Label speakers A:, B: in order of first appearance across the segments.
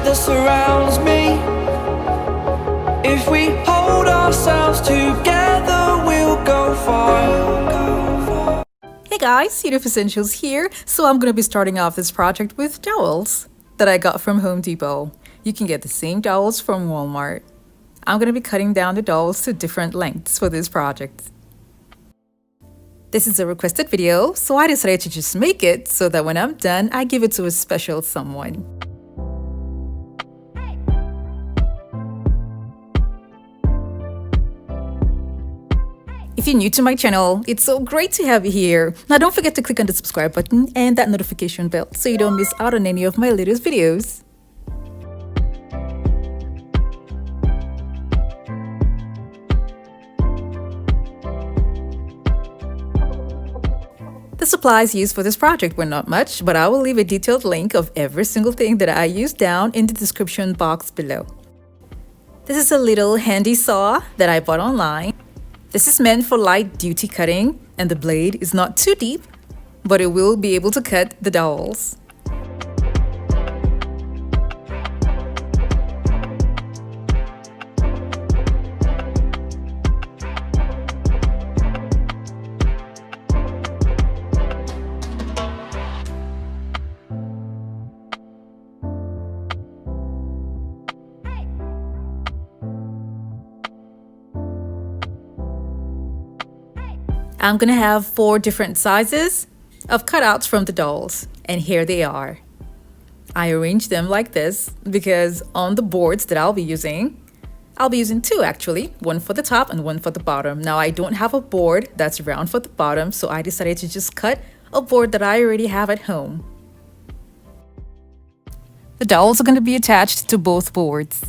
A: that surrounds me. If we hold ourselves together, we'll go far.
B: Hey guys, Unique Essentials here. So I'm going to be starting off this project with dowels that I got from Home Depot. You can get the same dowels from Walmart. I'm going to be cutting down the dowels to different lengths for this project. This is a requested video, so I decided to just make it so that when I'm done, I give it to a special someone. If you're new to my channel, it's so great to have you here. Now don't forget to click on the subscribe button and that notification bell so you don't miss out on any of my latest videos. The supplies used for this project were not much, but I will leave a detailed link of every single thing that I used down in the description box below. This is a little handy saw that I bought online. This is meant for light duty cutting, and the blade is not too deep, but it will be able to cut the dowels. I'm gonna have 4 different sizes of cutouts from the dowels, and here they are. I arranged them like this because on the boards that I'll be using 2 actually, one for the top and one for the bottom. Now I don't have a board that's round for the bottom, so I decided to just cut a board that I already have at home. The dowels are going to be attached to both boards.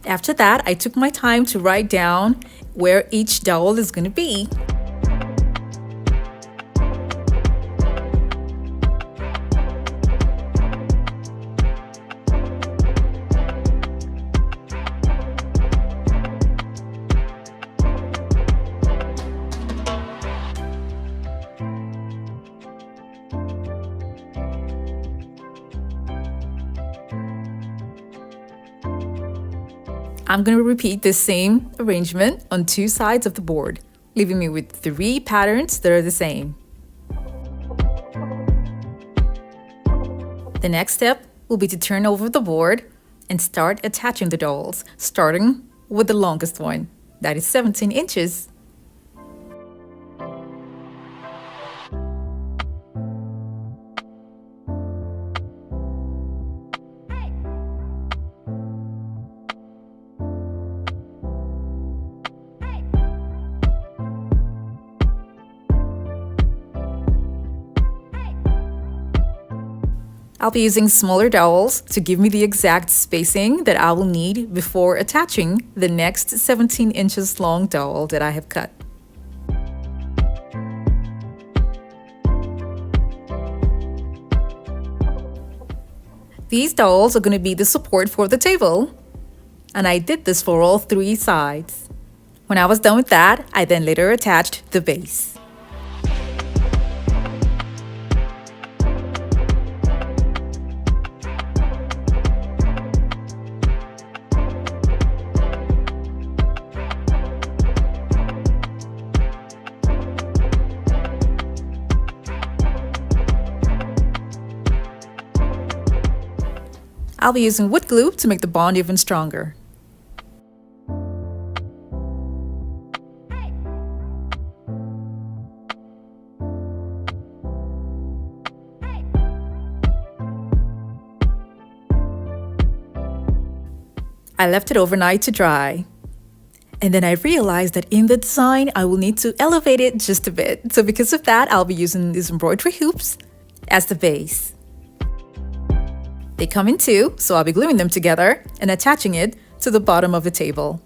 B: After that, I took my time to write down where each dowel is going to be. I'm going to repeat the same arrangement on 2 sides of the board, leaving me with 3 patterns that are the same. The next step will be to turn over the board and start attaching the dowels, starting with the longest one, that is 17 inches. I'll be using smaller dowels to give me the exact spacing that I will need before attaching the next 17 inches long dowel that I have cut. These dowels are going to be the support for the table, and I did this for all 3 sides. When I was done with that, I then later attached the base. I'll be using wood glue to make the bond even stronger. I left it overnight to dry. And then I realized that in the design, I will need to elevate it just a bit. So because of that, I'll be using these embroidery hoops as the base. They come in 2, so I'll be gluing them together and attaching it to the bottom of the table.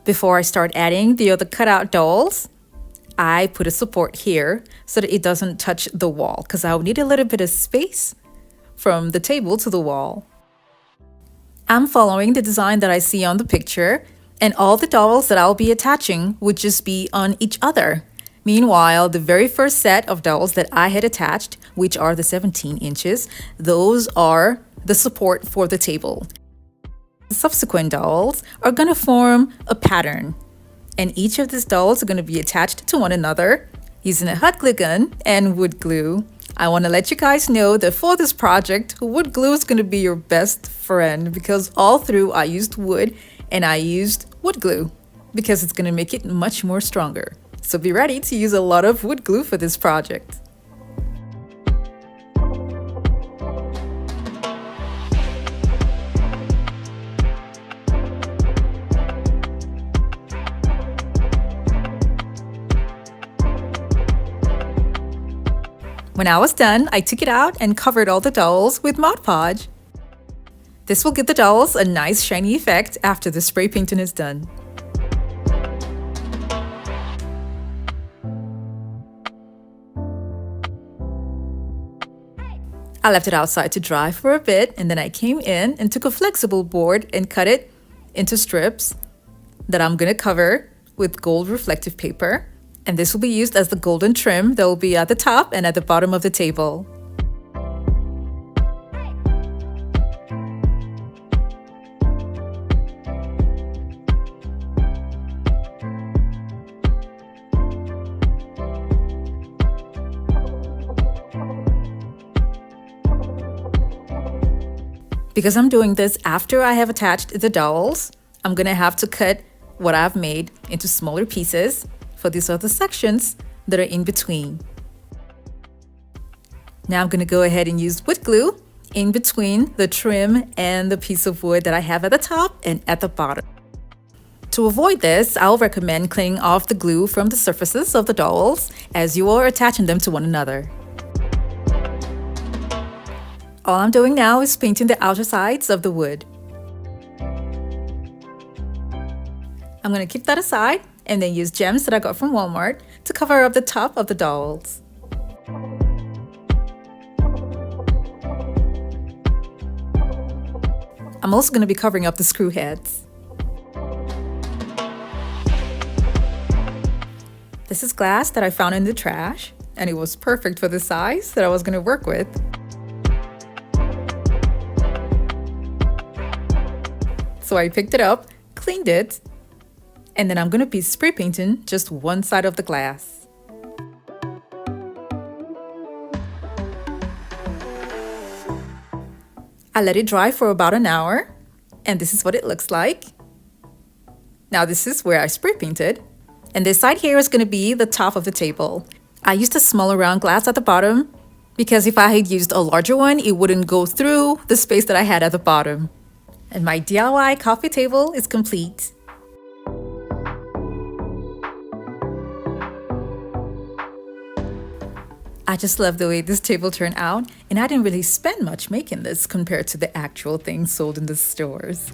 B: Before I start adding the other cutout dolls, I put a support here so that it doesn't touch the wall because I'll need a little bit of space from the table to the wall. I'm following the design that I see on the picture, and all the dolls that I'll be attaching would just be on each other. Meanwhile, the very first set of dolls that I had attached, which are the 17 inches, those are the support for the table. The subsequent dolls are going to form a pattern, and each of these dolls are going to be attached to one another using a hot glue gun and wood glue. I want to let you guys know that for this project, wood glue is going to be your best friend because all through I used wood and I used wood glue because it's going to make it much more stronger. So be ready to use a lot of wood glue for this project. When I was done, I took it out and covered all the dolls with Mod Podge. This will give the dolls a nice shiny effect after the spray painting is done. I left it outside to dry for a bit, and then I came in and took a flexible board and cut it into strips that I'm gonna cover with gold reflective paper. And this will be used as the golden trim that will be at the top and at the bottom of the table. Because I'm doing this after I have attached the dolls, I'm gonna have to cut what I've made into smaller pieces for these other sections that are in between. Now I'm going to go ahead and use wood glue in between the trim and the piece of wood that I have at the top and at the bottom. To avoid this, I'll recommend cleaning off the glue from the surfaces of the dolls as you are attaching them to one another. All I'm doing now is painting the outer sides of the wood. I'm going to keep that aside and then use gems that I got from Walmart to cover up the top of the dolls. I'm also going to be covering up the screw heads. This is glass that I found in the trash, and it was perfect for the size that I was going to work with. So I picked it up, cleaned it, and then I'm going to be spray painting just one side of the glass. I let it dry for about an hour, and this is what it looks like. Now this is where I spray painted, and this side here is going to be the top of the table. I used a smaller round glass at the bottom because if I had used a larger one, it wouldn't go through the space that I had at the bottom. And my DIY coffee table is complete. I just love the way this table turned out, and I didn't really spend much making this compared to the actual things sold in the stores.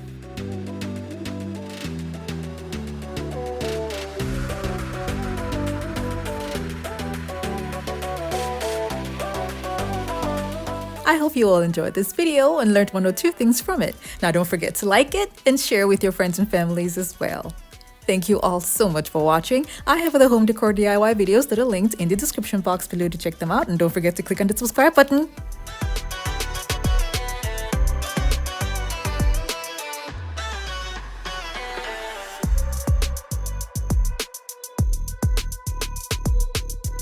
B: I hope you all enjoyed this video and learned one or two things from it. Now don't forget to like it and share with your friends and families as well. Thank you all so much for watching. I have other home decor DIY videos that are linked in the description box below to check them out, and don't forget to click on the subscribe button.